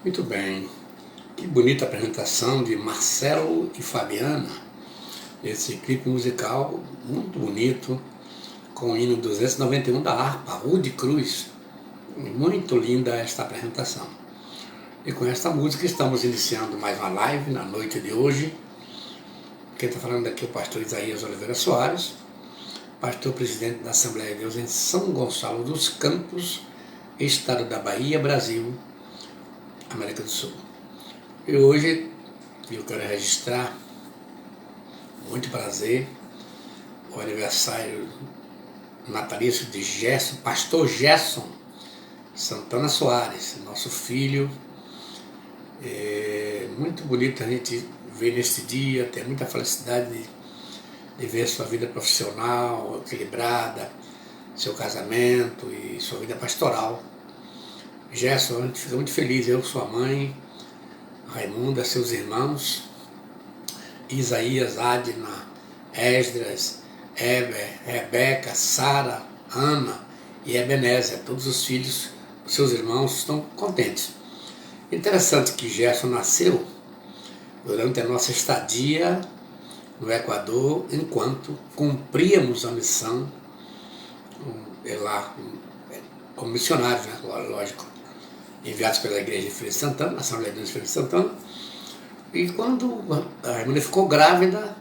Muito bem, que bonita apresentação de Marcelo e Fabiana, esse clipe musical muito bonito, com o hino 291 da harpa, Rude Cruz. Muito linda esta apresentação. E com esta música estamos iniciando mais uma live na noite de hoje. Quem está falando aqui é o pastor Isaías Oliveira Soares, pastor presidente da Assembleia de Deus em São Gonçalo dos Campos, estado da Bahia, Brasil, América do Sul. E hoje eu quero registrar, muito prazer, o aniversário natalício de Gerson, pastor Gerson Santana Soares, nosso filho. É muito bonito a gente ver neste dia, ter muita felicidade de ver sua vida profissional equilibrada, seu casamento e sua vida pastoral. Gerson, a gente fica muito feliz, eu, sua mãe, Raimunda, seus irmãos, Isaías, Adna, Esdras, Eber, Rebeca, Sara, Ana e Ebenezer, todos os filhos, seus irmãos, estão contentes. Interessante que Gerson nasceu durante a nossa estadia no Equador, enquanto cumpríamos a missão lá como missionários, né? Lógico, enviados pela Igreja de Feira de Santana, Assembleia de Deus de Feira de Santana. E quando a irmã ficou grávida,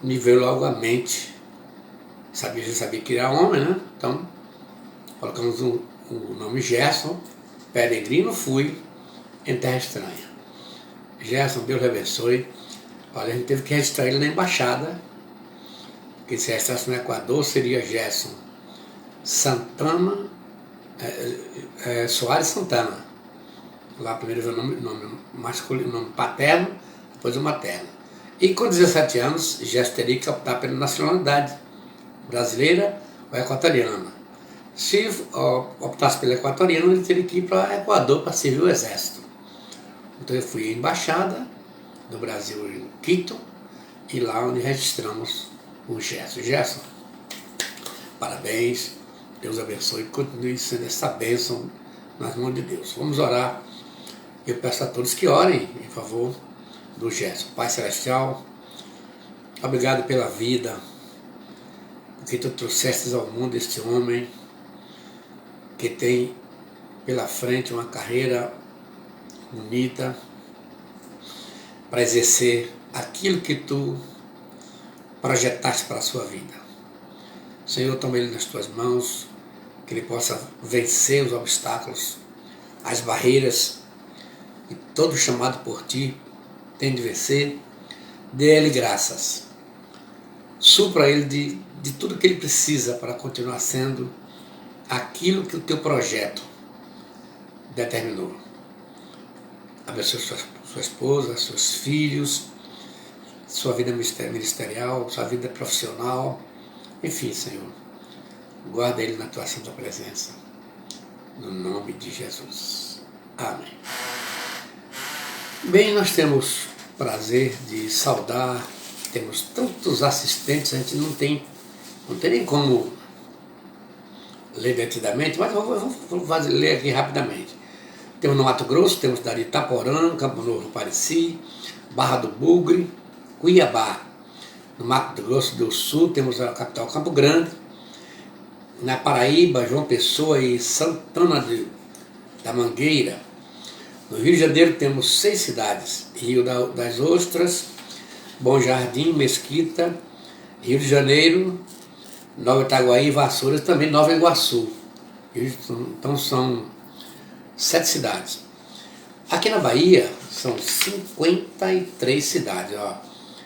me veio logo à mente, já sabia que era homem, né? Então, colocamos o nome Gerson, peregrino fui em terra estranha. Gerson, Deus lhe abençoe. Olha, a gente teve que registrar ele na embaixada, porque se registrasse no Equador seria Gerson Santana, Soares Santana. Lá primeiro veio o nome masculino, o nome paterno, depois o materno. E com 17 anos, Gerson teria que optar pela nacionalidade brasileira ou equatoriana. Se optasse pela equatoriana, ele teria que ir para o Equador para servir o exército. Então eu fui à embaixada do Brasil em Quito, e lá onde registramos o Gerson. Gerson, parabéns, Deus abençoe e continue sendo essa bênção nas mãos de Deus. Vamos orar. Eu peço a todos que orem em favor do Gerson. Pai Celestial, obrigado pela vida, porque tu trouxestes ao mundo este homem que tem pela frente uma carreira bonita para exercer aquilo que tu projetaste para a sua vida. Senhor, toma ele nas tuas mãos, que ele possa vencer os obstáculos, as barreiras que todo chamado por ti tem de vencer. Dê a ele graças. Supra ele de tudo que ele precisa para continuar sendo aquilo que o teu projeto determinou. Abençoe sua esposa, seus filhos, sua vida ministerial, sua vida profissional. Enfim, Senhor, guarda ele na tua santa presença. No nome de Jesus. Amém. Bem, nós temos prazer de saudar, temos tantos assistentes, a gente não tem nem como ler detidamente, mas vou ler aqui rapidamente. Temos no Mato Grosso, temos dali Itaporã, Campo Novo, Pareci, Barra do Bugre, Cuiabá. No Mato Grosso do Sul temos a capital Campo Grande. Na Paraíba, João Pessoa e Santana da Mangueira. No Rio de Janeiro temos 6 cidades: Rio das Ostras, Bom Jardim, Mesquita, Rio de Janeiro, Nova Itaguaí, Vassouras, também Nova Iguaçu. Então são 7 cidades. Aqui na Bahia são 53 cidades.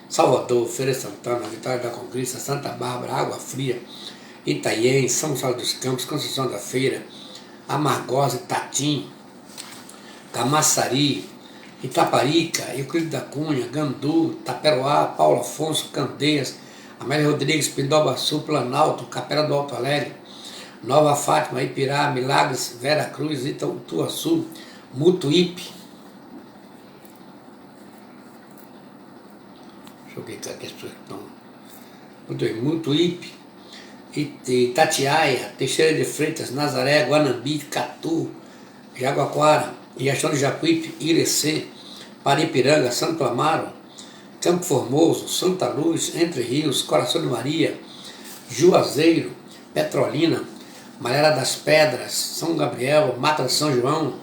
Salvador, Feira de Santana, Vitória da Conquista, Santa Bárbara, Água Fria, Itanhaém, São Gonçalo dos Campos, Conceição da Feira, Amargosa, Itatim, Camaçari, Itaparica, Euclides da Cunha, Gandu, Taperoá, Paulo Afonso, Candeias, Amélia Rodrigues, Pindobaçu, Planalto, Capela do Alto Alegre, Nova Fátima, Ipirá, Milagres, Vera Cruz, Ituaçu, Mutuípe. Deixa eu ver aqui as pessoas que estão. Mutuípe, Itatiaia, Teixeira de Freitas, Nazaré, Guanambi, Catu, Jaguaquara, Riachão de Jacuípe, Irecê, Paripiranga, Santo Amaro, Campo Formoso, Santa Luz, Entre Rios, Coração de Maria, Juazeiro, Petrolina, Malhada das Pedras, São Gabriel, Mata de São João,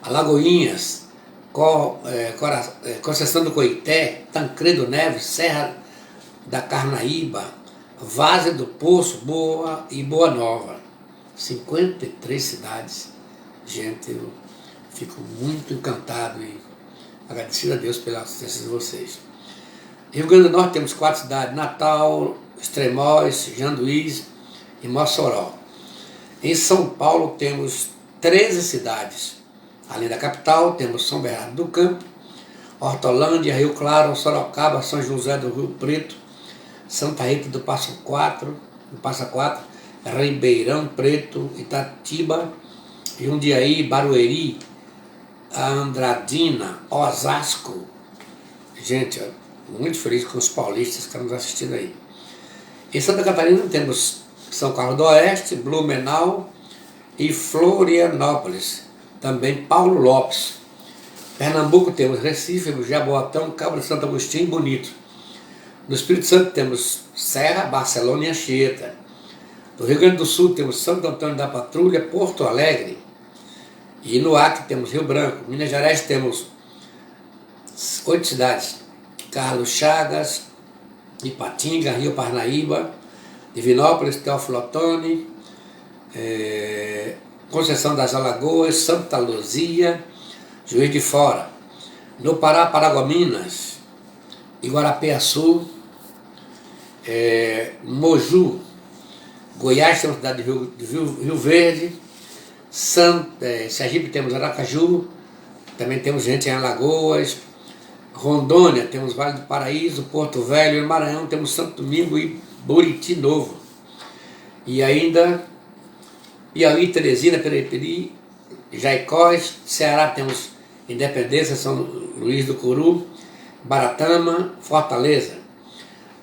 Alagoinhas, Conceição do Coité, Tancredo Neves, Serra da Carnaíba, Várzea do Poço, Boa e Boa Nova. 53 cidades. Gente, eu fico muito encantado e agradecido a Deus pela assistência de vocês. Rio Grande do Norte temos 4 cidades: Natal, Extremóis, Janduís e Mossoró. Em São Paulo temos 13 cidades. Além da capital, temos São Bernardo do Campo, Hortolândia, Rio Claro, Sorocaba, São José do Rio Preto, Santa Rita do Passa Quatro, Ribeirão Preto, Itatiba, Jundiaí, Barueri, Andradina, Osasco. Gente, muito feliz com os paulistas que estão nos assistindo aí. Em Santa Catarina temos São Carlos do Oeste, Blumenau e Florianópolis. Também Paulo Lopes. Pernambuco temos Recife, Jaboatão, Cabo de Santo Agostinho e Bonito. No Espírito Santo temos Serra, Barcelona e Anchieta. No Rio Grande do Sul temos Santo Antônio da Patrulha, Porto Alegre. E no Acre temos Rio Branco. Minas Gerais temos 8 cidades: Carlos Chagas, Ipatinga, Rio Parnaíba, Divinópolis, Teófilo Otoni, Conceição das Alagoas, Santa Luzia, Juiz de Fora. No Pará, Paragominas, Iguarapeaçu, Moju. Goiás temos a cidade de Rio Verde. Sergipe temos Aracaju, também temos gente em Alagoas. Rondônia temos Vale do Paraíso, Porto Velho. Em Maranhão temos Santo Domingo e Buriti Novo. E ainda Piauí, Teresina, Periperi, Jaicós. Ceará temos Independência, São Luís do Curu, Baratama, Fortaleza.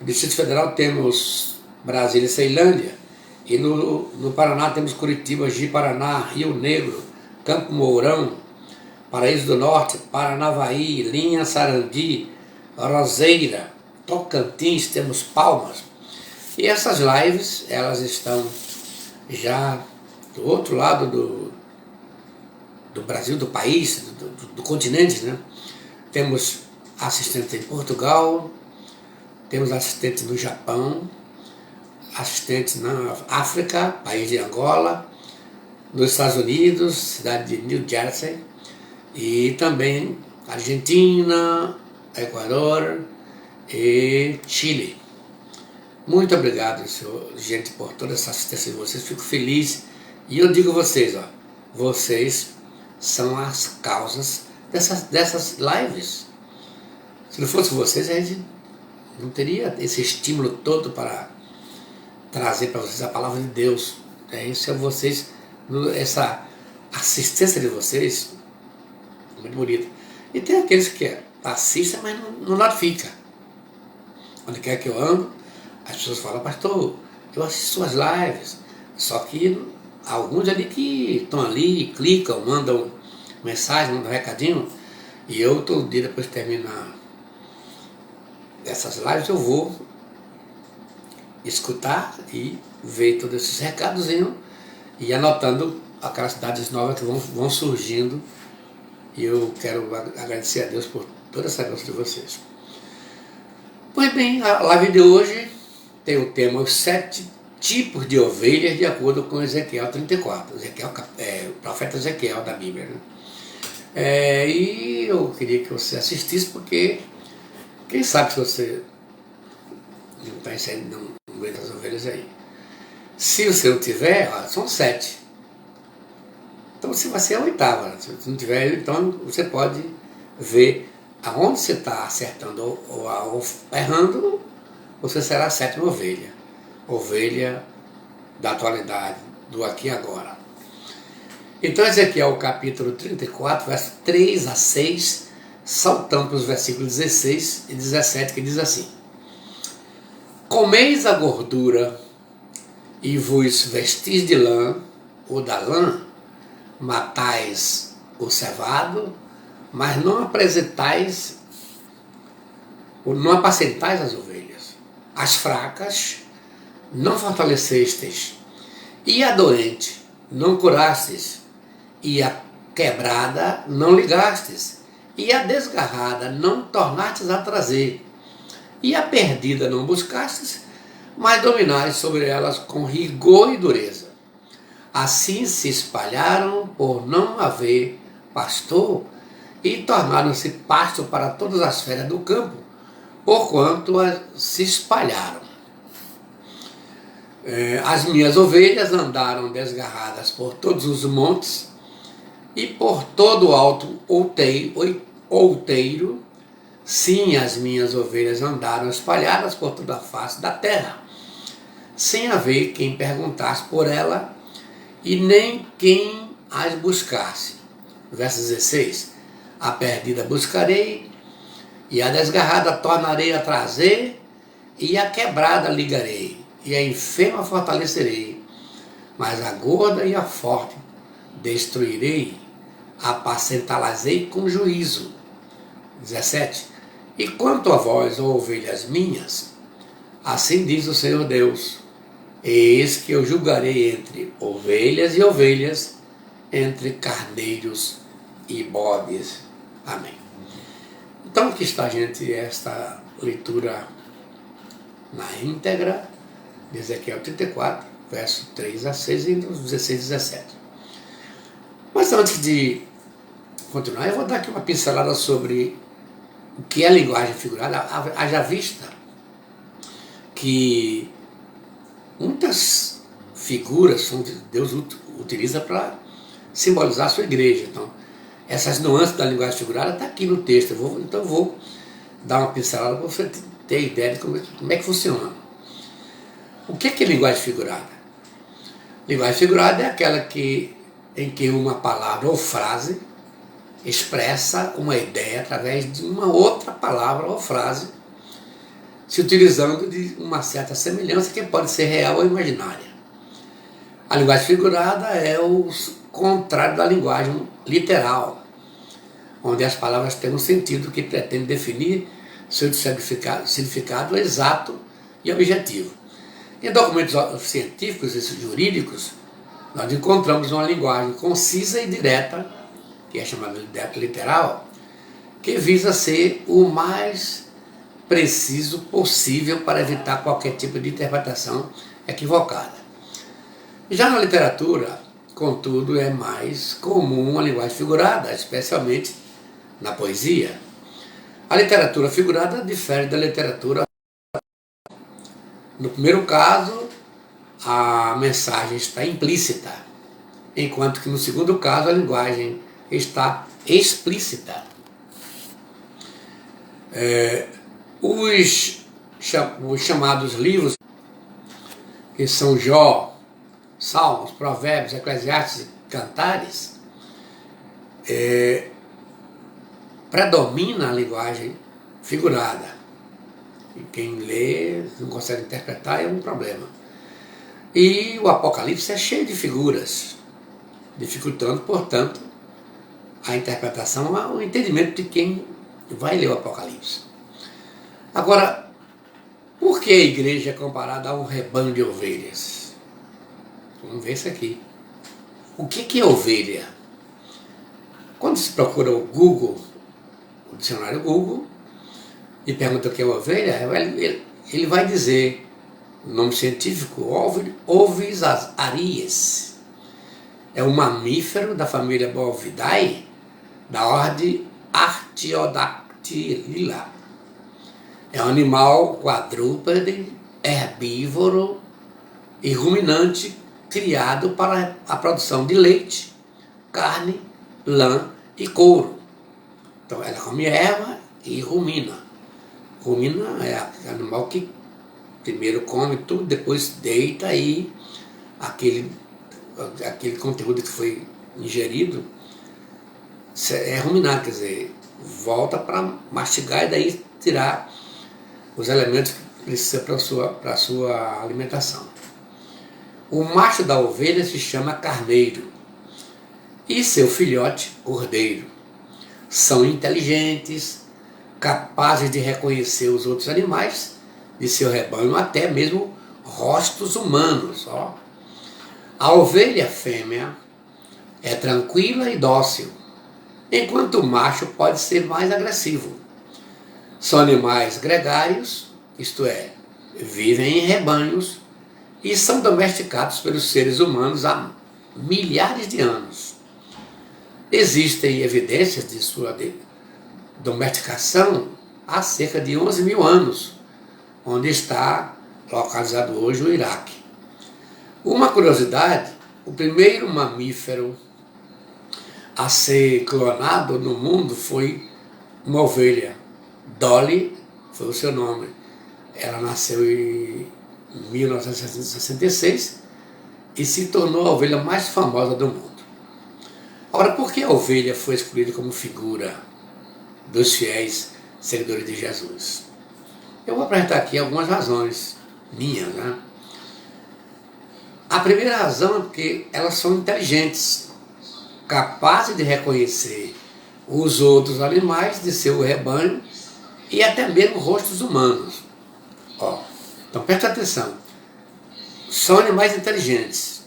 No Distrito Federal temos Brasília e Ceilândia. E no Paraná temos Curitiba, Ji-Paraná, Rio Negro, Campo Mourão, Paraíso do Norte, Paranavaí, Linha, Sarandi, Roseira, Tocantins, temos Palmas. E essas lives, elas estão já do outro lado do Brasil, do país, do continente, né? Temos assistentes em Portugal, temos assistentes no Japão, assistentes na África, país de Angola, nos Estados Unidos, cidade de New Jersey, e também Argentina, Equador e Chile. Muito obrigado, senhor, gente, por toda essa assistência de vocês. Fico feliz e eu digo a vocês, ó, vocês são as causas dessas lives. Se não fosse vocês, a gente não teria esse estímulo todo para trazer para vocês a palavra de Deus. Isso é vocês, essa assistência de vocês, muito bonita. E tem aqueles que assistem, mas não notificam. Onde quer que eu ando, as pessoas falam: pastor, eu assisto suas lives. Só que alguns ali que estão ali, clicam, mandam mensagem, mandam recadinho, e eu todo dia, depois de terminar essas lives, eu vou escutar e ver todos esses recadozinhos e anotando aquelas cidades novas que vão surgindo. E eu quero agradecer a Deus por toda essa graça de vocês. Pois bem, a live de hoje tem o tema: os 7 tipos de ovelhas, de acordo com Ezequiel 34, o profeta Ezequiel da Bíblia, né? E eu queria que você assistisse, porque quem sabe se você não está inserindo no meio das ovelhas aí. Se você não tiver, são 7. Então você vai ser a 8ª. Se não tiver, então você pode ver aonde você está acertando ou errando, você será a 7ª ovelha. Ovelha da atualidade, do aqui e agora. Então Ezequiel capítulo 34, versos 3 a 6, saltando para os versículos 16 e 17, que diz assim: comeis a gordura e vos vestis de lã, ou da lã, matais o cevado, mas não apresentais, ou não apacentais as ovelhas. As fracas não fortalecestes, e a doente não curastes, e a quebrada não ligastes, e a desgarrada não tornastes a trazer, e a perdida não buscastes, mas dominais sobre elas com rigor e dureza. Assim se espalharam por não haver pastor, e tornaram-se pasto para todas as feras do campo, porquanto se espalharam. As minhas ovelhas andaram desgarradas por todos os montes e por todo o alto outeiro. Sim, as minhas ovelhas andaram espalhadas por toda a face da terra, sem haver quem perguntasse por ela e nem quem as buscasse. Verso 16. A perdida buscarei, e a desgarrada tornarei a trazer, e a quebrada ligarei, e a enferma fortalecerei, mas a gorda e a forte destruirei, apacentá-las-ei com juízo. 17. E quanto a vós, ó ovelhas minhas, assim diz o Senhor Deus, eis que eu julgarei entre ovelhas e ovelhas, entre carneiros e bodes. Amém. Então aqui está, gente, esta leitura na íntegra de Ezequiel 34, verso 3 a 6 e 16 e 17. Mas antes de continuar, eu vou dar aqui uma pincelada sobre o que é linguagem figurada. Haja vista que muitas figuras Deus utiliza para simbolizar a sua igreja. Então, essas nuances da linguagem figurada estão aqui no texto. Eu vou dar uma pincelada para você ter ideia de como é que funciona. O que é linguagem figurada? Linguagem figurada é aquela em que uma palavra ou frase expressa uma ideia através de uma outra palavra ou frase, se utilizando de uma certa semelhança que pode ser real ou imaginária. A linguagem figurada é o contrário da linguagem literal, onde as palavras têm um sentido que pretende definir seu significado exato e objetivo. Em documentos científicos e jurídicos, nós encontramos uma linguagem concisa e direta, que é chamada de literal, que visa ser o mais preciso possível para evitar qualquer tipo de interpretação equivocada. Já na literatura, contudo, é mais comum a linguagem figurada, especialmente na poesia. A literatura figurada difere da literatura. No primeiro caso, a mensagem está implícita, enquanto que no segundo caso a linguagem está explícita. Os chamados livros, que são Jó, Salmos, Provérbios, Eclesiastes e Cantares, predomina a linguagem figurada. E quem lê não consegue interpretar é um problema. E o Apocalipse é cheio de figuras, dificultando, portanto, a interpretação, o entendimento de quem vai ler o Apocalipse. Agora, por que a igreja é comparada a um rebanho de ovelhas? Vamos ver isso aqui. O que é ovelha? Quando se procura o Google, o dicionário Google, e pergunta o que é ovelha, ele vai dizer, o nome científico, Ovis aries. É um mamífero da família Bovidae, da ordem Artiodactyla. É um animal quadrúpede, herbívoro e ruminante, criado para a produção de leite, carne, lã e couro. Então ela come erva e rumina. Rumina é animal que primeiro come tudo, depois deita e aquele conteúdo que foi ingerido é ruminado, quer dizer, volta para mastigar e daí tirar os elementos que precisa para a sua alimentação. O macho da ovelha se chama carneiro. e seu filhote cordeiro. São inteligentes, capazes de reconhecer os outros animais de seu rebanho, até mesmo rostos humanos. Ó. A ovelha fêmea é tranquila e dócil, enquanto o macho pode ser mais agressivo. São animais gregários, isto é, vivem em rebanhos e são domesticados pelos seres humanos há milhares de anos. Existem evidências de sua domesticação há cerca de 11 mil anos, onde está localizado hoje o Iraque. Uma curiosidade, o primeiro mamífero a ser clonado no mundo foi uma ovelha. Dolly foi o seu nome. Ela nasceu em 1966 e se tornou a ovelha mais famosa do mundo. Agora, por que a ovelha foi escolhida como figura dos fiéis seguidores de Jesus? Eu vou apresentar aqui algumas razões minhas, né? A primeira razão é porque elas são inteligentes, capazes de reconhecer os outros animais de seu rebanho e até mesmo rostos humanos. Ó, então presta atenção. São animais inteligentes.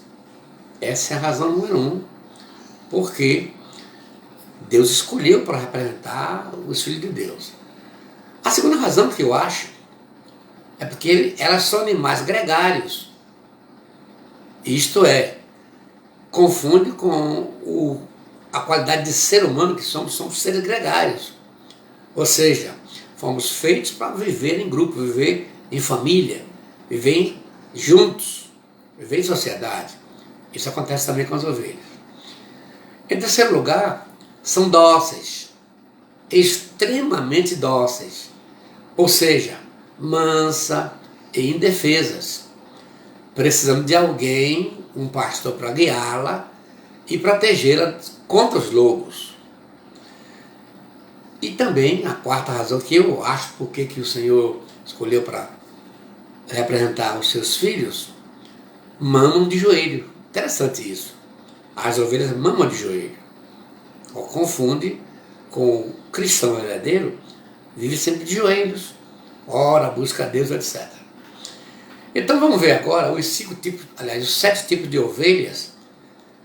Essa é a razão número 1, porque Deus escolheu para representar os filhos de Deus. A segunda razão que eu acho é porque elas são animais gregários. Isto é, confunde com a qualidade de ser humano que somos seres gregários. Ou seja, fomos feitos para viver em grupo, viver em família, viver juntos, viver em sociedade. Isso acontece também com as ovelhas. Em terceiro lugar, são dóceis, extremamente dóceis, ou seja, mansa e indefesas, precisando de alguém, um pastor para guiá-la e protegê-la contra os lobos. E também a quarta razão que eu acho porque que o Senhor escolheu para representar os seus filhos, mamam de joelho. Interessante isso. As ovelhas mamam de joelho. Ou confunde com o cristão verdadeiro, vive sempre de joelhos, ora, busca a Deus, etc. Então vamos ver agora os 7 tipos de ovelhas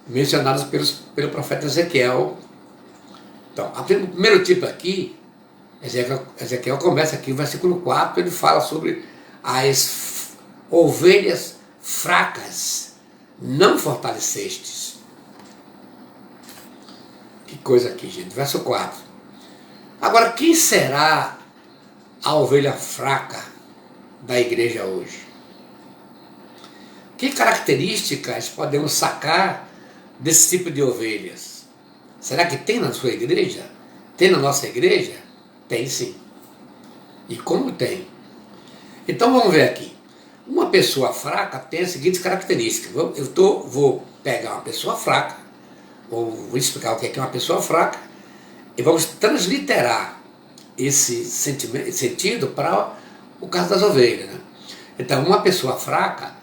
mencionados pelo profeta Ezequiel. Então, o primeiro tipo aqui, Ezequiel começa aqui no versículo 4, ele fala sobre as ovelhas fracas, não fortalecestes. Que coisa aqui, gente. Verso 4. Agora, quem será a ovelha fraca da igreja hoje? Que características podemos sacar desse tipo de ovelhas? Será que tem na sua igreja? Tem na nossa igreja? Tem sim. E como tem? Então vamos ver aqui. Uma pessoa fraca tem as seguintes características. Vou pegar uma pessoa fraca, vou explicar o que é uma pessoa fraca, e vamos transliterar esse sentido para o caso das ovelhas. Né? Então, uma pessoa fraca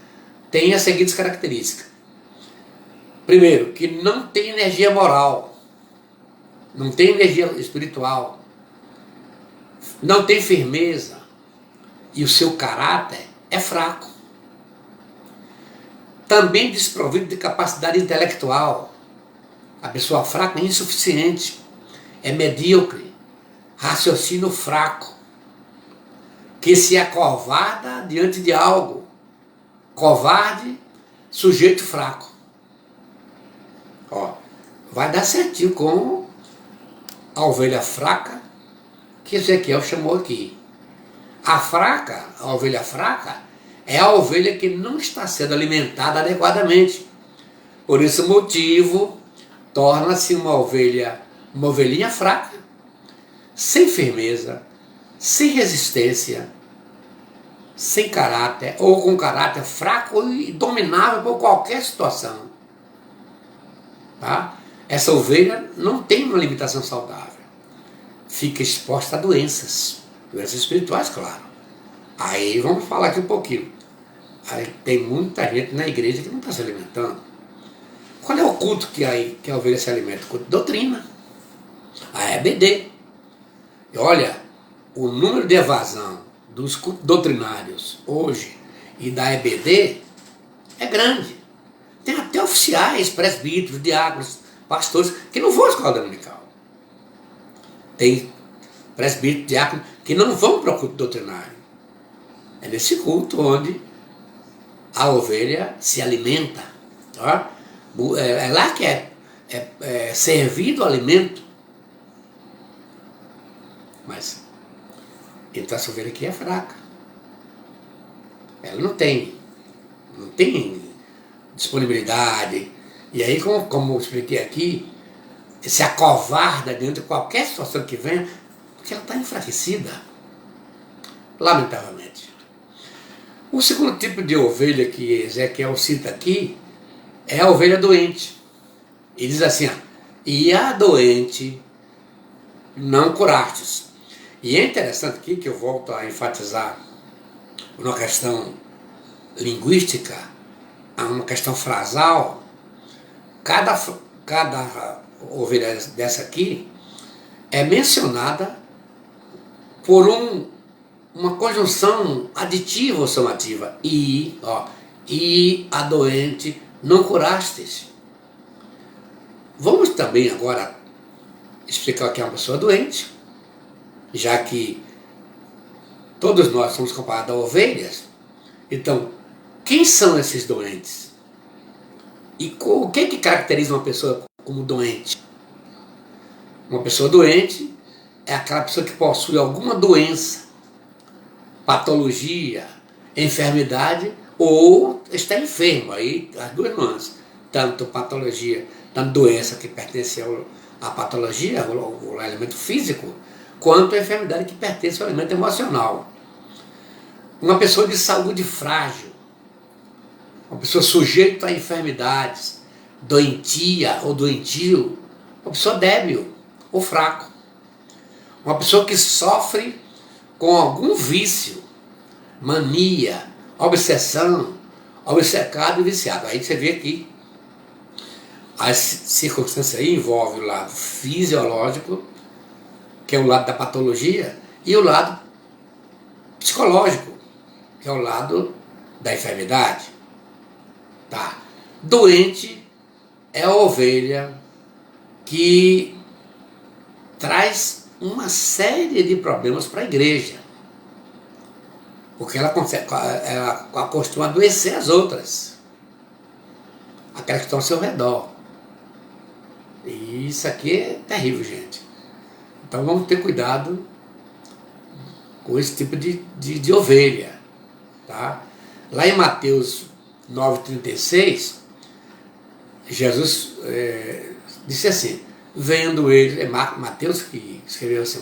tem as seguintes características. Primeiro, que não tem energia moral, não tem energia espiritual, não tem firmeza e o seu caráter é fraco. Também desprovido de capacidade intelectual. A pessoa fraca é insuficiente, é medíocre, raciocínio fraco, que se acovarda diante de algo. Covarde, sujeito fraco. Ó, vai dar certinho com a ovelha fraca que Ezequiel chamou aqui. A ovelha fraca, é a ovelha que não está sendo alimentada adequadamente. Por esse motivo, torna-se uma ovelhinha fraca, sem firmeza, sem resistência, sem caráter, ou com caráter fraco e dominável por qualquer situação. Tá? Essa ovelha não tem uma alimentação saudável. Fica exposta a doenças espirituais, claro. Aí vamos falar aqui um pouquinho. Aí tem muita gente na igreja que não está se alimentando. Qual é o culto que a ovelha se alimenta? O culto de doutrina. A EBD. E olha, o número de evasão dos cultos doutrinários hoje e da EBD é grande. Tem até oficiais, presbíteros, diáconos, pastores que não vão à escola dominical. Tem presbíteros, diáconos que não vão para o culto doutrinário. É nesse culto onde a ovelha se alimenta. Tá? É lá que é servido o alimento. Mas então essa ovelha aqui é fraca. Ela não tem disponibilidade. E aí, como eu expliquei aqui, se acovarda diante de qualquer situação que venha, porque ela está enfraquecida. Lamentavelmente. O segundo tipo de ovelha que Ezequiel cita aqui é a ovelha doente. Ele diz assim, e a doente não curastes. E é interessante aqui que eu volto a enfatizar uma questão linguística, uma questão frasal. Cada ovelha dessa aqui é mencionada por uma conjunção aditiva ou somativa. E a doente não curastes. Vamos também agora explicar o que é uma pessoa doente, já que todos nós somos comparados a ovelhas. Então, quem são esses doentes? E o que caracteriza uma pessoa como doente? Uma pessoa doente é aquela pessoa que possui alguma doença, patologia, enfermidade, ou está enfermo. Aí as duas nuances, tanto patologia, tanto doença que pertence à patologia, ao elemento físico, quanto a enfermidade que pertence ao elemento emocional. Uma pessoa de saúde frágil, uma pessoa sujeita a enfermidades, doentia ou doentio, uma pessoa débil ou fraco, uma pessoa que sofre com algum vício, mania, obsessão, obcecado e viciado. Aí você vê aqui, as circunstâncias aí envolvem o lado fisiológico, que é o lado da patologia, e o lado psicológico, que é o lado da enfermidade. Tá. Doente é a ovelha que traz uma série de problemas para a igreja, porque ela costuma adoecer as outras, aquelas que estão ao seu redor. E isso aqui é terrível, gente. Então vamos ter cuidado com esse tipo de ovelha. Tá? Lá em Mateus 9,36, Jesus disse assim, vendo ele, é Mateus que escreveu assim,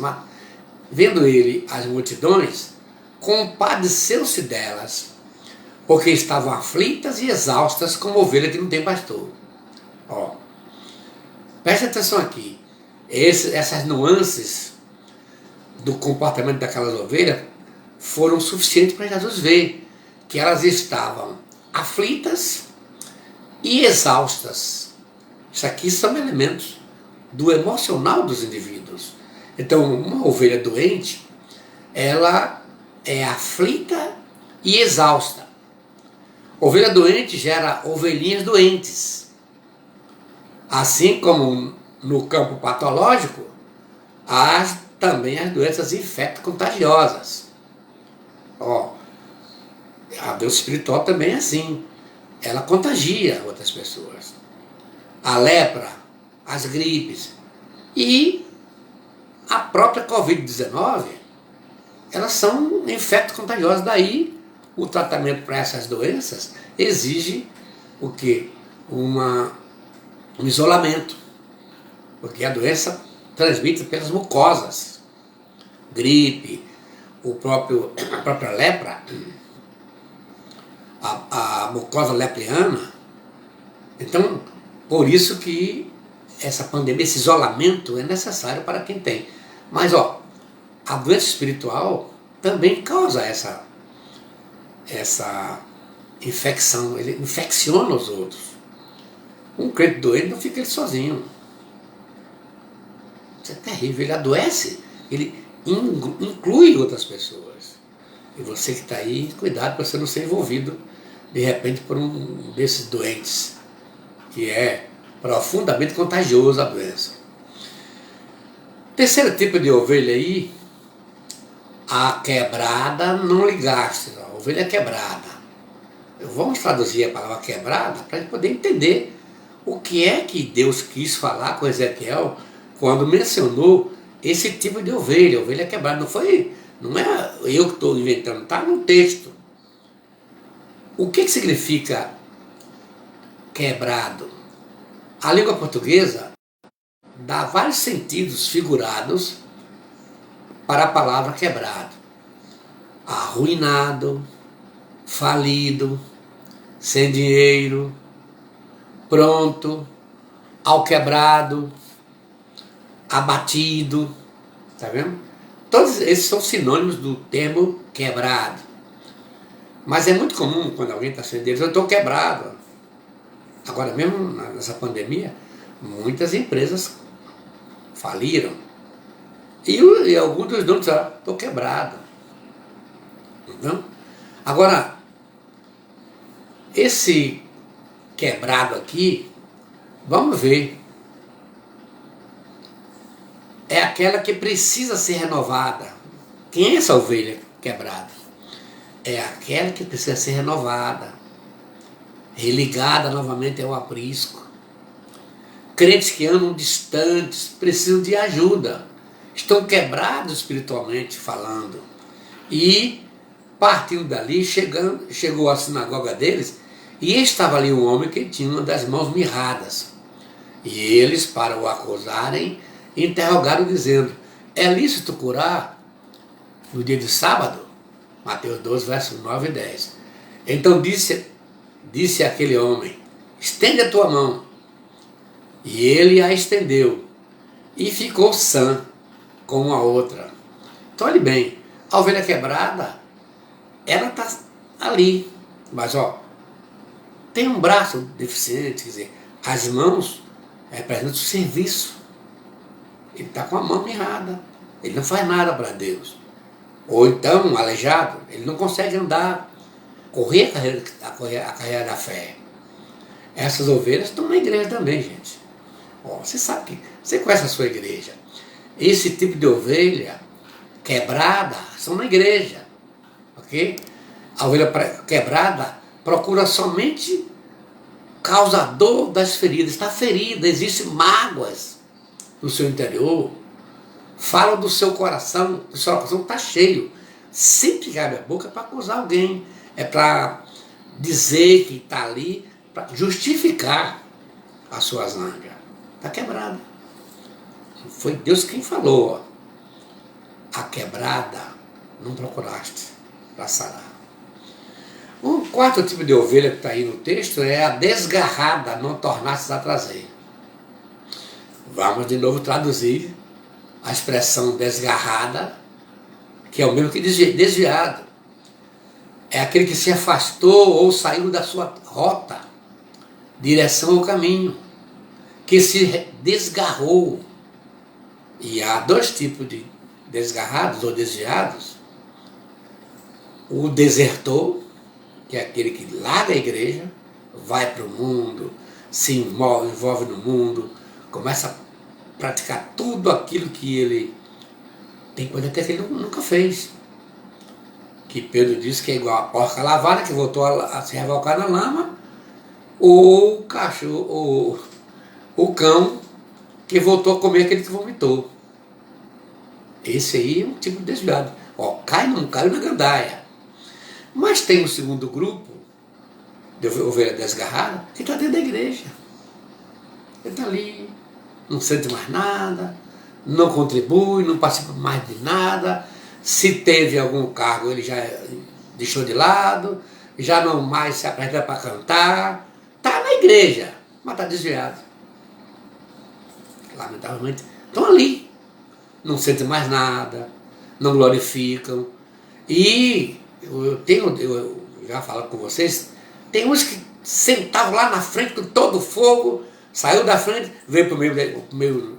vendo ele as multidões, compadeceu-se delas, porque estavam aflitas e exaustas como ovelha que não tem pastor. Preste atenção aqui, essas nuances do comportamento daquelas ovelhas foram suficientes para Jesus ver que elas estavam aflitas e exaustas. Isso aqui são elementos do emocional dos indivíduos. Então, uma ovelha doente, ela é aflita e exausta. Ovelha doente gera ovelhinhas doentes. Assim como no campo patológico, há também as doenças infecto-contagiosas. A doença espiritual também é assim. Ela contagia outras pessoas. A lepra, as gripes e a própria Covid-19, elas são infecto-contagiosas. Daí, o tratamento para essas doenças exige o quê? Um isolamento, porque a doença transmite pelas mucosas. Gripe, a própria lepra, a mucosa lepriana. Então, por isso que essa pandemia, esse isolamento é necessário para quem tem. Mas a doença espiritual também causa essa infecção, ele infecciona os outros. Um crente doente não fica ele sozinho. Isso é terrível. Ele adoece, ele inclui outras pessoas. E você que está aí, cuidado para você não ser envolvido, de repente, por um desses doentes, que é profundamente contagioso a doença. Terceiro tipo de ovelha aí, a quebrada não ligaste, a ovelha quebrada. Vamos traduzir a palavra quebrada para a gente poder entender o que é que Deus quis falar com Ezequiel quando mencionou esse tipo de ovelha, ovelha quebrada. Não é eu que estou inventando, está no texto. O que significa quebrado? A língua portuguesa dá vários sentidos figurados para a palavra quebrado. Arruinado, falido, sem dinheiro, pronto, alquebrado, abatido, tá vendo? Todos esses são sinônimos do termo quebrado. Mas é muito comum quando alguém está sendo deles, eu estou quebrado. Agora mesmo nessa pandemia, muitas empresas faliram. E alguns dos donos disseram, estou quebrado. Então, agora, esse quebrado aqui, vamos ver, é aquela que precisa ser renovada. Quem é essa ovelha quebrada? É aquela que precisa ser renovada, religada novamente ao aprisco. Crentes que andam distantes precisam de ajuda, estão quebrados espiritualmente falando. E partindo dali, chegou à sinagoga deles, e estava ali um homem que tinha uma das mãos mirradas. E eles, para o acusarem, interrogaram dizendo, é lícito curar no dia de sábado? Mateus 12, versos 9 e 10. Então disse aquele homem, estende a tua mão. E ele a estendeu, e ficou sã com a outra. Então olhe bem, a ovelha quebrada, ela está ali, mas tem um braço deficiente, quer dizer, as mãos representam o serviço. Ele está com a mão mirrada, ele não faz nada para Deus. Ou então, aleijado, ele não consegue andar, correr a carreira da fé. Essas ovelhas estão na igreja também, gente. Você sabe que, você conhece a sua igreja. Esse tipo de ovelha quebrada são na igreja. Ok? A ovelha quebrada procura somente causador das feridas. Está ferida, existem mágoas no seu interior. Fala do seu coração, o seu coração está cheio. Sempre que abre a boca é para acusar alguém. É para dizer que está ali, para justificar a sua zanga. Está quebrada. Foi Deus quem falou. A quebrada não procuraste para sarar. O quarto tipo de ovelha que está aí no texto é a desgarrada, não tornastes a trazer. Vamos de novo traduzir a expressão desgarrada, que é o mesmo que desviado. É aquele que se afastou ou saiu da sua rota, direção ao caminho, que se desgarrou. E há dois tipos de desgarrados ou desviados. O desertor, que é aquele que larga a igreja, vai para o mundo, se envolve no mundo, começa a praticar tudo aquilo que ele tem coisa até que ele nunca fez. Que Pedro disse que é igual a porca lavada, que voltou a se revolcar na lama, ou o cachorro, ou o cão, que voltou a comer aquele que vomitou. Esse aí é um tipo de desviado. Não caiu na gandaia. Mas tem um segundo grupo de ovelha desgarrada que está dentro da igreja. Ele está ali, não sente mais nada, não contribui, não participa mais de nada. Se teve algum cargo, ele já deixou de lado, já não mais se apresenta para cantar. Está na igreja, mas está desviado. Lamentavelmente, estão ali. Não sentem mais nada, não glorificam. E eu já falo com vocês, tem uns que sentavam lá na frente com todo o fogo, Saiu da frente, veio para o meio.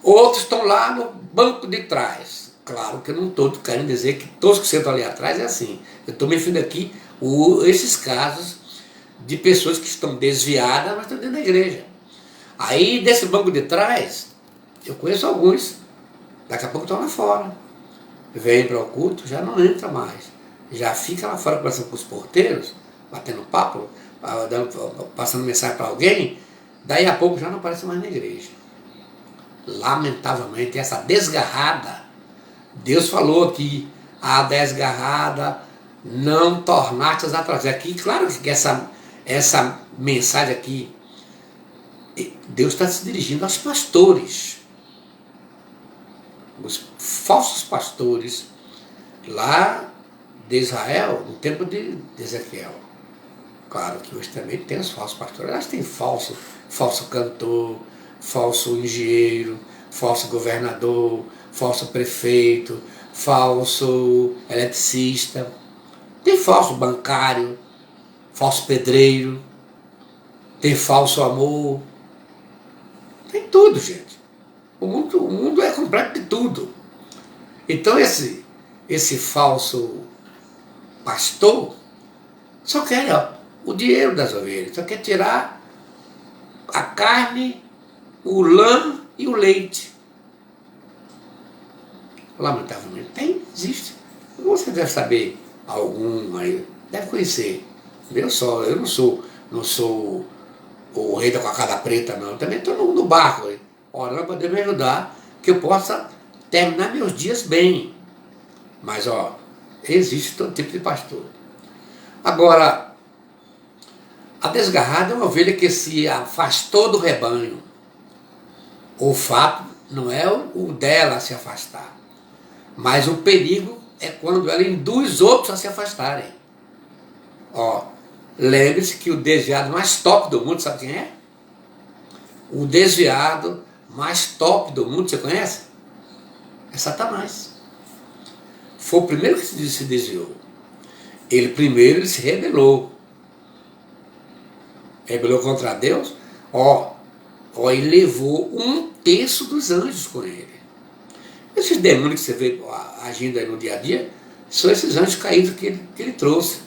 Outros estão lá no banco de trás. Claro que eu não estou querendo dizer que todos que sentam ali atrás é assim. Eu estou me referindo aqui esses casos de pessoas que estão desviadas, mas estão dentro da igreja. Aí, desse banco de trás, eu conheço alguns. Daqui a pouco estão lá fora. Vem para o culto, já não entra mais. Já fica lá fora conversando com os porteiros, batendo papo, passando mensagem para alguém. Daí a pouco já não aparece mais na igreja. Lamentavelmente, essa desgarrada, Deus falou aqui, a desgarrada não tornastes a trazer. Aqui, claro que essa mensagem aqui, Deus está se dirigindo aos pastores, os falsos pastores lá de Israel, no tempo de Ezequiel. Claro que hoje também tem os falsos pastores, elas têm falso cantor, falso engenheiro, falso governador, falso prefeito, falso eletricista, tem falso bancário, falso pedreiro, tem falso amor, tem tudo, gente. O mundo é completo de tudo. Então esse falso pastor só quer o dinheiro das ovelhas, só quer tirar a carne, o lã e o leite. Lamentavelmente existe. Você deve saber algum aí, deve conhecer. Eu não sou o rei da cocada preta, não. Eu também estou no barco aí, orando para Deus me ajudar, que eu possa terminar meus dias bem. Mas, existe todo tipo de pastor. Agora, a desgarrada é uma ovelha que se afastou do rebanho. O fato não é o dela se afastar, mas o perigo é quando ela induz outros a se afastarem. Lembre-se que o desviado mais top do mundo, sabe quem é? O desviado mais top do mundo, você conhece? É Satanás. Foi o primeiro que se desviou. Ele se rebelou. Rebelou contra Deus. Ele levou 1/3 dos anjos com ele. Esses demônios que você vê agindo aí no dia a dia, são esses anjos caídos que ele trouxe.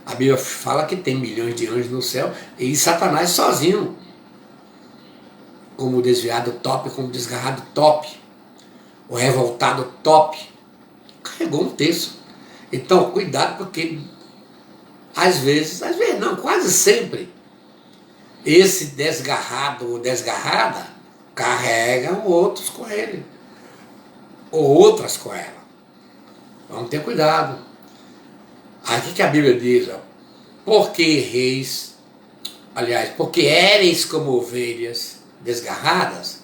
A Bíblia fala que tem milhões de anjos no céu, e Satanás sozinho, como desviado top, como desgarrado top, o revoltado top, carregou 1/3. Então, cuidado, porque às vezes não, quase sempre, esse desgarrado ou desgarrada carregam outros com ele, ou outras com ela. Vamos ter cuidado. Aqui que a Bíblia diz, porque éreis como ovelhas desgarradas,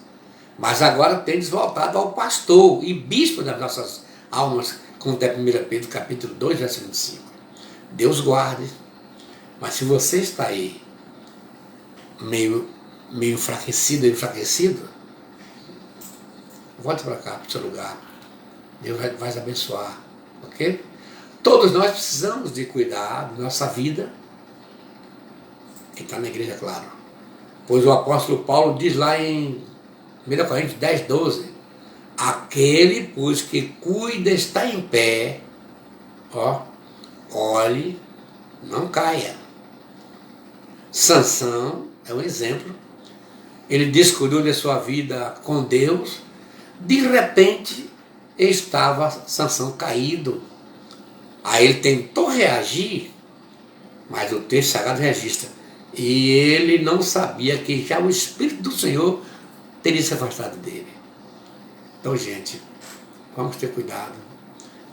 mas agora tendes voltado ao pastor e bispo das nossas almas, como tem 1 Pedro capítulo 2, versículo 25. Deus guarde, mas se você está aí meio enfraquecido, volte para cá, para o seu lugar. Deus vai abençoar, ok? Todos nós precisamos de cuidar da nossa vida, quem está na igreja, claro. Pois o apóstolo Paulo diz lá em 1 Coríntios 10, 12, aquele, pois, que cuida está em pé, olhe, não caia. Sansão é um exemplo. Ele descuidou de sua vida com Deus, de repente estava Sansão caído. Aí ele tentou reagir, mas o texto sagrado registra. E ele não sabia que já o Espírito do Senhor teria se afastado dele. Então, gente, vamos ter cuidado.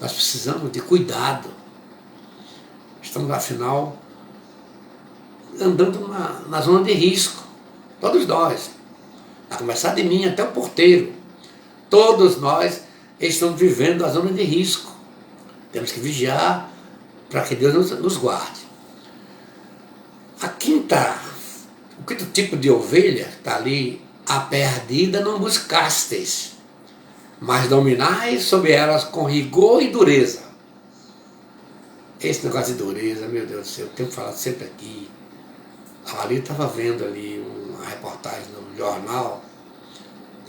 Nós precisamos de cuidado. Estamos, afinal, andando na zona de risco. Todos nós. A começar de mim até o porteiro. Todos nós estamos vivendo a zona de risco. Temos que vigiar para que Deus nos guarde. O quinto tipo de ovelha está ali, a perdida não buscastes, mas dominais sobre elas com rigor e dureza. Esse negócio de dureza, meu Deus do céu, eu tenho falado sempre aqui. Ali eu estava vendo ali uma reportagem no jornal,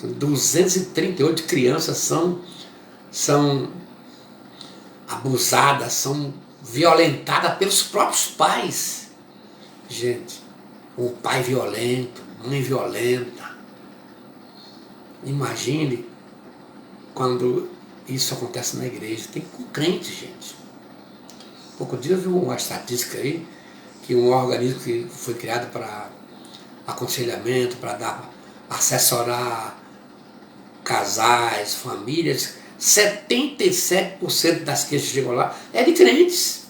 238 crianças são abusadas, são violentadas pelos próprios pais. Gente, um pai violento, mãe violenta. Imagine quando isso acontece na igreja. Tem com crente, gente. Pouco dia eu vi uma estatística aí, que um organismo que foi criado para aconselhamento, para assessorar casais, famílias, 77% das queixas que chegam lá é de crentes.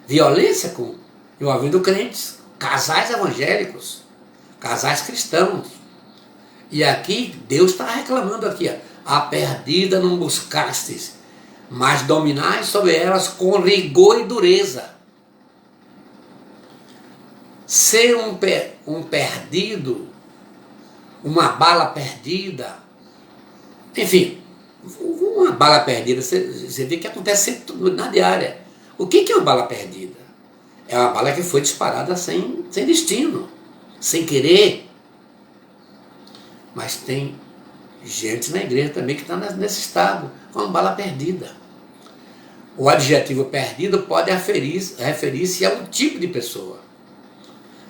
Violência envolvendo crentes, casais evangélicos, casais cristãos. E aqui, Deus está reclamando aqui, ó, a perdida não buscastes, mas dominai sobre elas com rigor e dureza. Ser um perdido, uma bala perdida, enfim, uma bala perdida, você vê que acontece na diária. O que é uma bala perdida? É uma bala que foi disparada sem destino, sem querer. Mas tem gente na igreja também que está nesse estado, com uma bala perdida. O adjetivo perdido pode referir-se a um tipo de pessoa.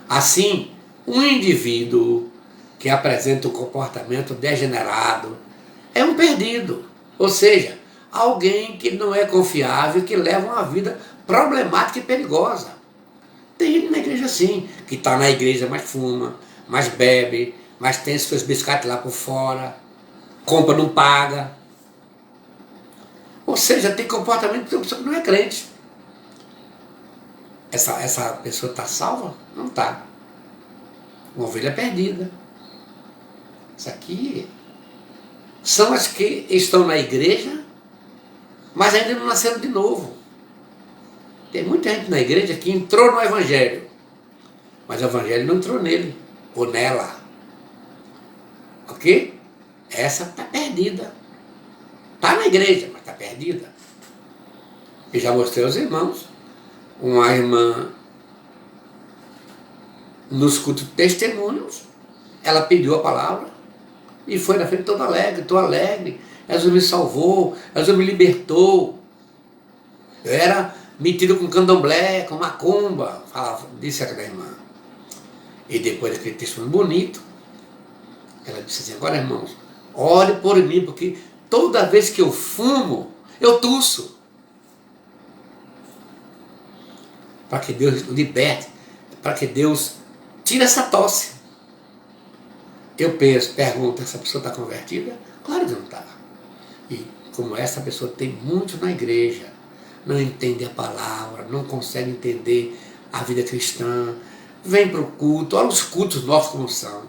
Assim, um indivíduo que apresenta um comportamento degenerado é um perdido, ou seja, alguém que não é confiável, que leva uma vida problemática e perigosa. Tem gente na igreja assim, que está na igreja, mas fuma, mas bebe, mas tem seus biscates lá por fora, compra, não paga. Ou seja, tem comportamento de uma pessoa que não é crente. Essa pessoa está salva? Não está. Uma ovelha perdida. Isso aqui são as que estão na igreja, mas ainda não nasceram de novo. Tem muita gente na igreja que entrou no evangelho, mas o evangelho não entrou nele ou nela. Ok? Essa está perdida. Está na igreja, mas está perdida. E já mostrei aos irmãos, uma irmã nos cultos de testemunhos, ela pediu a palavra e foi na frente toda alegre, estou alegre, Jesus me salvou, Jesus me libertou. Eu era metido com candomblé, com macumba, disse aquela irmã. E depois daquele testemunho bonito, ela disse assim, agora irmãos, ore por mim, porque toda vez que eu fumo, eu tuço. Para que Deus liberte, para que Deus tire essa tosse. Eu pergunto, essa pessoa está convertida? Claro que não está. E como essa pessoa tem muito na igreja, não entende a palavra, não consegue entender a vida cristã, vem para o culto, olha os cultos nossos como são.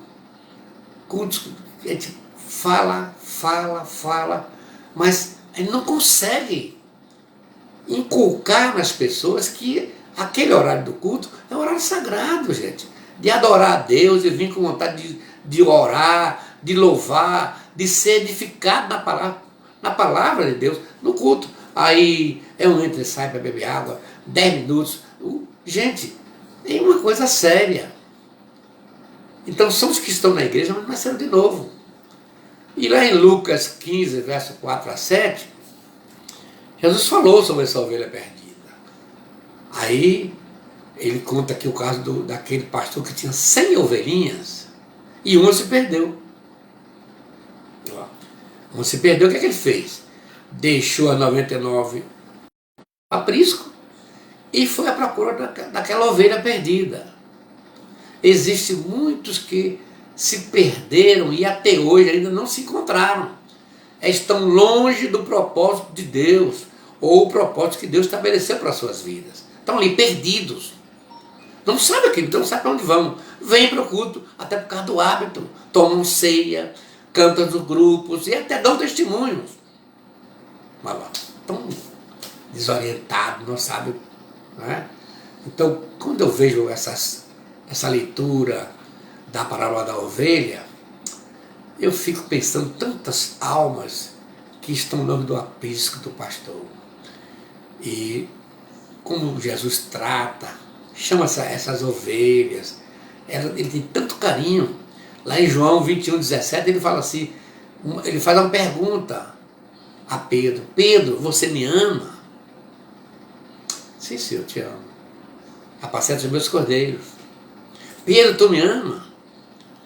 Cultos, a gente fala, mas a gente não consegue inculcar nas pessoas que aquele horário do culto é um horário sagrado, gente. De adorar a Deus, de vir com vontade de orar, de louvar, de ser edificado na palavra de Deus, no culto. Aí é um entra e sai para beber água, 10 minutos. Gente, é uma coisa séria. Então são os que estão na igreja, mas não nasceram de novo. E lá em Lucas 15, verso 4 a 7, Jesus falou sobre essa ovelha perdida. Aí ele conta aqui o caso daquele pastor que tinha 100 ovelhinhas e uma se perdeu. Uma se perdeu, o que é que ele fez? Deixou a 99 aprisco e foi à procura daquela ovelha perdida. Existem muitos que se perderam e até hoje ainda não se encontraram. Estão longe do propósito de Deus, ou o propósito que Deus estabeleceu para as suas vidas. Estão ali perdidos. Não sabem aquilo, então não sabem para onde vão. Vêm para o culto, até por causa do hábito. Tomam ceia, cantam nos grupos e até dão testemunhos. Mas estão desorientados, não sabem. Não é? Então, quando eu vejo essa leitura da parábola da ovelha, eu fico pensando tantas almas que estão no nome do aprisco do pastor. E como Jesus trata, chama essas ovelhas, ele tem tanto carinho, Lá em João 21:17 ele fala assim, ele faz uma pergunta a Pedro: Pedro, você me ama? Sim, Senhor, eu te amo. Apacenta os meus cordeiros. Pedro, tu me ama?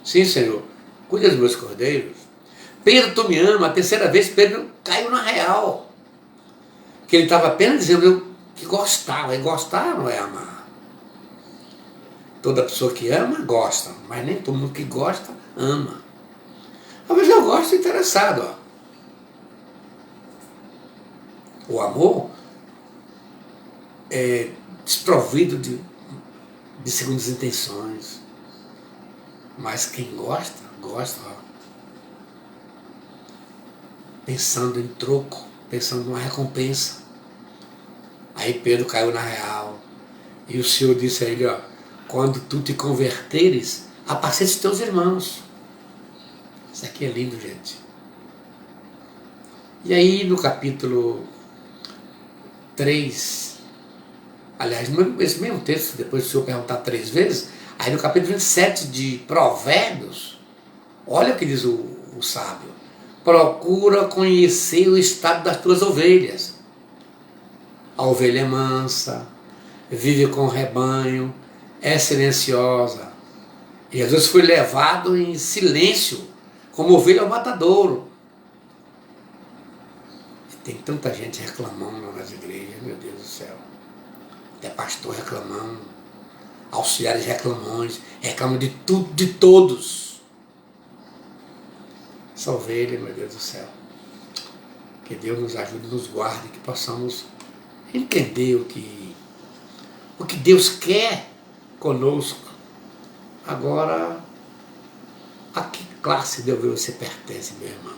Sim, Senhor, cuida dos meus cordeiros. Pedro, tu me ama? A terceira vez Pedro caiu na real. Que ele estava apenas dizendo que gostava. E gostar não é amar. Toda pessoa que ama, gosta. Mas nem todo mundo que gosta, ama. Talvez eu gosto interessado. Ó. O amor é desprovido de segundas intenções. Mas quem gosta, gosta. Ó. Pensando em troco, pensando numa recompensa. Aí Pedro caiu na real. E o Senhor disse a ele, ó, quando tu te converteres, apacente os teus irmãos. Isso aqui é lindo, gente. E aí no capítulo 3, aliás, esse mesmo texto, depois do Senhor perguntar 3 vezes, aí no capítulo 27 de Provérbios, olha o que diz o sábio: procura conhecer o estado das tuas ovelhas. A ovelha é mansa, vive com o rebanho, é silenciosa. E Jesus foi levado em silêncio, como ovelha ao matadouro. E tem tanta gente reclamando nas igrejas, meu Deus do céu. Até pastor reclamando, auxiliares reclamões, reclamam de tudo, de todos. Essa ovelha, meu Deus do céu. Que Deus nos ajude, nos guarde, que possamos entender o que Deus quer conosco. Agora, a que classe de ovelha você pertence, meu irmão?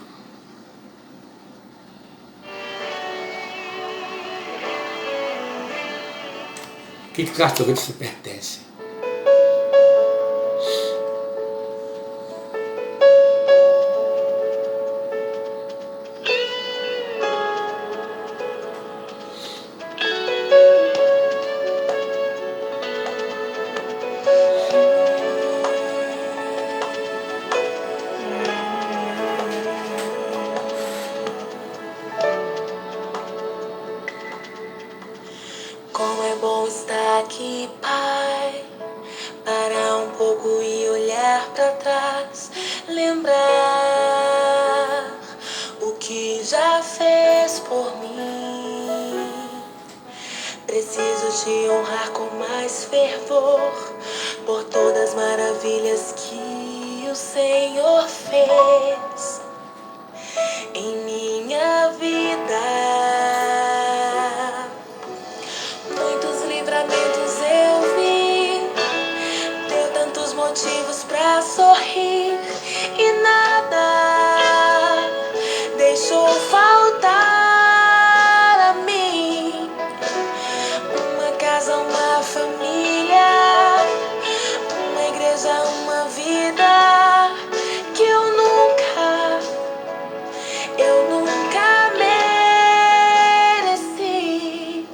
Que classe de ovelha você pertence? Como é bom estar aqui, Pai, parar um pouco e olhar para trás, lembrar o que já fez por mim. Preciso te honrar com mais fervor por todas as maravilhas que o Senhor fez em minha vida. Muitos livramentos eu vi, deu tantos motivos pra sorrir e nada deixou faltar a mim. Uma casa, uma família, uma igreja, uma vida que eu nunca mereci.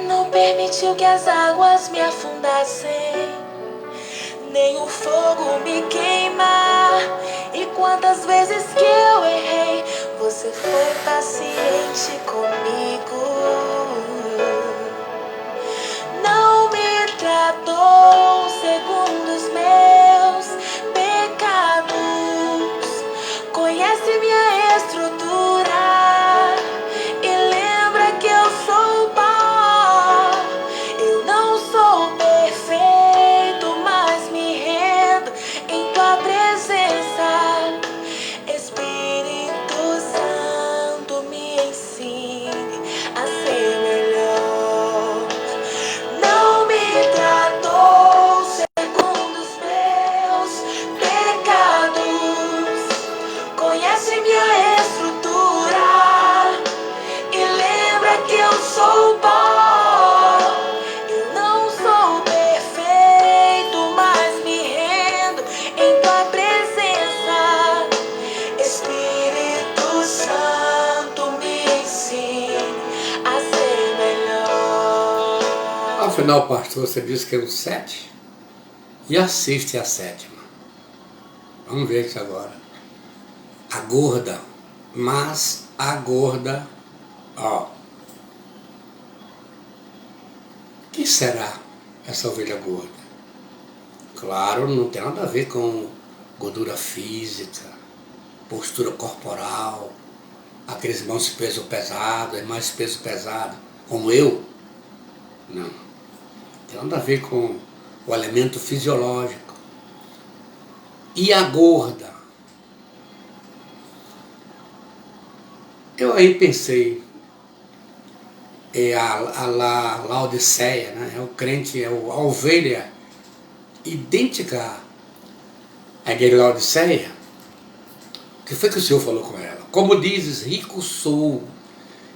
Não permitiu que as águas me afundassem, nem o fogo me queimar. E quantas vezes que eu errei, você foi paciente comigo. Não me tratou segundo os meus pecados, conhece minha estrutura e lembra que eu sou pó. Eu não sou perfeito, mas me rendo em tua presença. Espírito Santo, me ensine a ser melhor. Não me tratou segundo os meus pecados, conhece minha estrutura e lembra que eu sou pó. Eu não sou perfeito, mas me rendo em tua presença. Espírito Santo, me ensine a ser melhor. Afinal, pastor, você disse que é o 7 e assiste a 7ª. Vamos ver isso agora. A gorda, mas a gorda, ó. O que será essa ovelha gorda? Claro, não tem nada a ver com gordura física, postura corporal, aqueles irmãos de peso pesado, irmãs de peso pesado, como eu. Não. Tem nada a ver com o elemento fisiológico. E a gorda? Eu aí pensei, a Laodiceia, né? É o crente, a ovelha idêntica à igreja de Laodiceia. O que foi que o Senhor falou com ela? Como dizes, rico sou,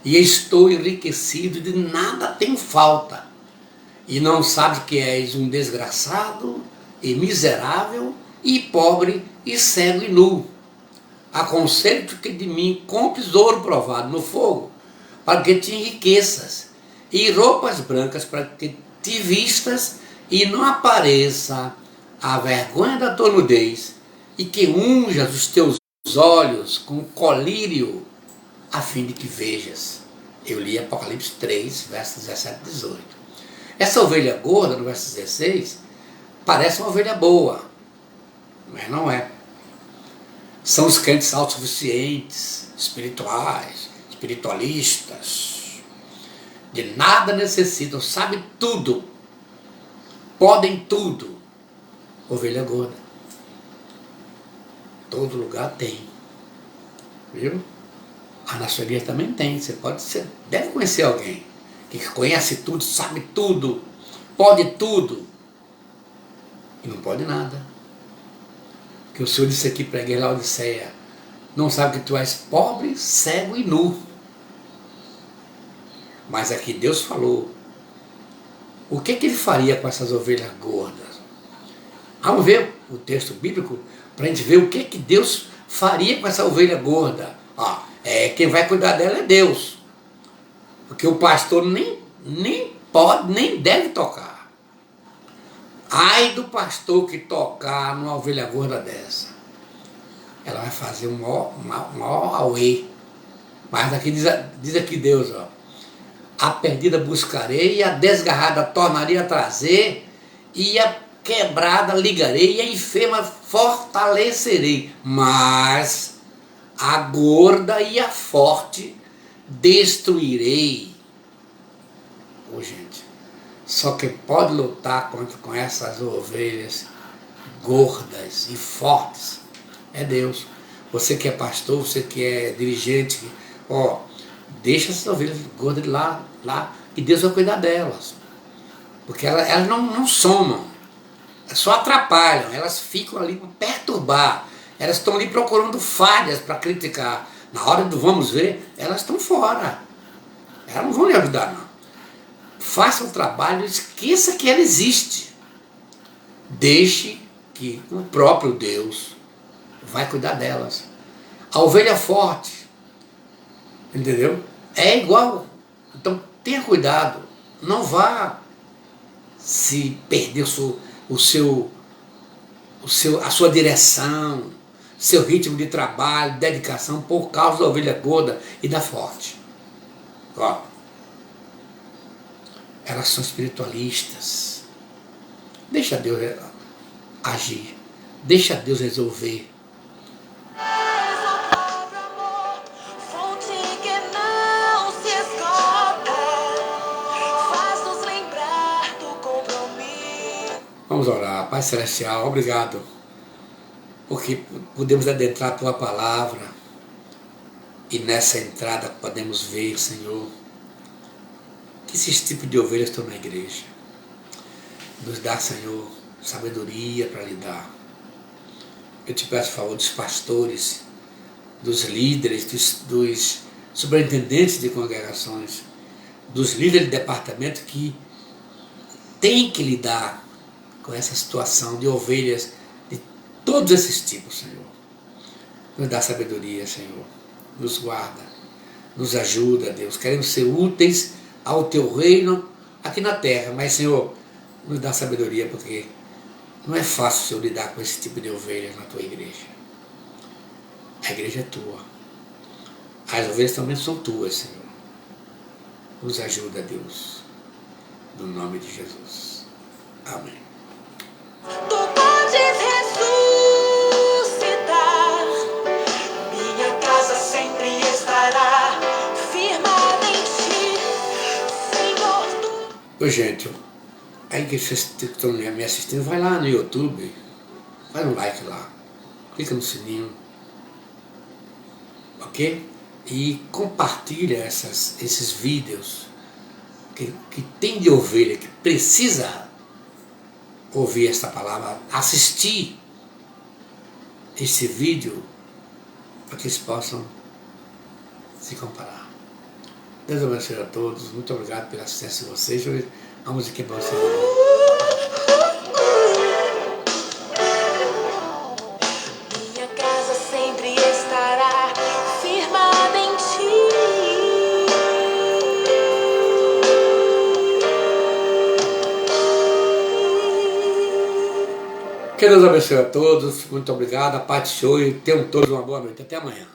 e estou enriquecido, de nada tenho falta. E não sabes que és um desgraçado, e miserável, e pobre, e cego e nu. Aconselho-te que de mim compres ouro provado no fogo, para que te enriqueças, e roupas brancas para que te vistas, e não apareça a vergonha da tua nudez, e que unjas os teus olhos com colírio, a fim de que vejas. Eu li Apocalipse 3, versos 17 e 18. Essa ovelha gorda, no verso 16, parece uma ovelha boa, mas não é. São os crentes autossuficientes, espirituais, espiritualistas, de nada necessitam, sabem tudo, podem tudo. Ovelha gorda. Todo lugar tem, viu? A nossa igreja também tem. Você deve conhecer alguém que conhece tudo, sabe tudo, pode tudo e não pode nada. Que o Senhor disse aqui para a igreja de Laodiceia: não sabe que tu és pobre, cego e nu. Mas aqui Deus falou. O que ele faria com essas ovelhas gordas? Vamos ver o texto bíblico para a gente ver o que Deus faria com essa ovelha gorda. Quem vai cuidar dela é Deus. Porque o pastor nem pode, nem deve tocar. Ai do pastor que tocar numa ovelha gorda dessa. Ela vai fazer um maior auê. Mas aqui diz aqui Deus, a perdida buscarei, e a desgarrada tornarei a trazer, e a quebrada ligarei, e a enferma fortalecerei. Mas a gorda e a forte destruirei. Gente, só quem pode lutar com essas ovelhas gordas e fortes é Deus. Você que é pastor, você que é dirigente, deixa essas ovelhas gordas lá, e Deus vai cuidar delas. Porque elas não somam, só atrapalham, elas ficam ali para perturbar, elas estão ali procurando falhas para criticar. Na hora do vamos ver, elas estão fora. Elas não vão lhe ajudar, não. Faça o trabalho, esqueça que ela existe. Deixe que o próprio Deus vai cuidar delas. A ovelha forte, entendeu? É igual. Então tenha cuidado. Não vá se perder a sua direção, seu ritmo de trabalho, dedicação, por causa da ovelha gorda e da forte. Elas são espiritualistas. Deixa Deus agir. Deixa Deus resolver. Vamos orar. Pai Celestial, obrigado, porque podemos adentrar a Tua Palavra, e nessa entrada podemos ver, Senhor, que esses tipos de ovelhas estão na igreja. Nos dá, Senhor, sabedoria para lidar. Eu te peço, por favor, dos pastores, dos líderes, dos superintendentes de congregações, dos líderes de departamento que têm que lidar com essa situação de ovelhas de todos esses tipos, Senhor. Nos dá sabedoria, Senhor. Nos guarda, nos ajuda, Deus. Queremos ser úteis ao Teu reino aqui na terra, mas, Senhor, nos dá sabedoria, porque Não é fácil, Senhor, lidar com esse tipo de ovelha na tua igreja. A igreja é tua. As ovelhas também são tuas, Senhor. Nos ajuda, Deus. No nome de Jesus. Amém. Tu podes ressuscitar, minha casa sempre estará firmada em ti, Senhor. Ô, gente, aí que vocês estão me assistindo, vai lá no YouTube, faz um like lá, clica no sininho, ok? E compartilha esses vídeos que tem de ovelha, que precisa ouvir esta palavra, assistir esse vídeo, para que eles possam se comparar. Deus abençoe a todos, muito obrigado pela assistência de vocês. A música é para vocês. Minha casa sempre estará firmada em ti. Que Deus abençoe a todos, muito obrigado, a paz do Senhor e tenham todos uma boa noite. Até amanhã.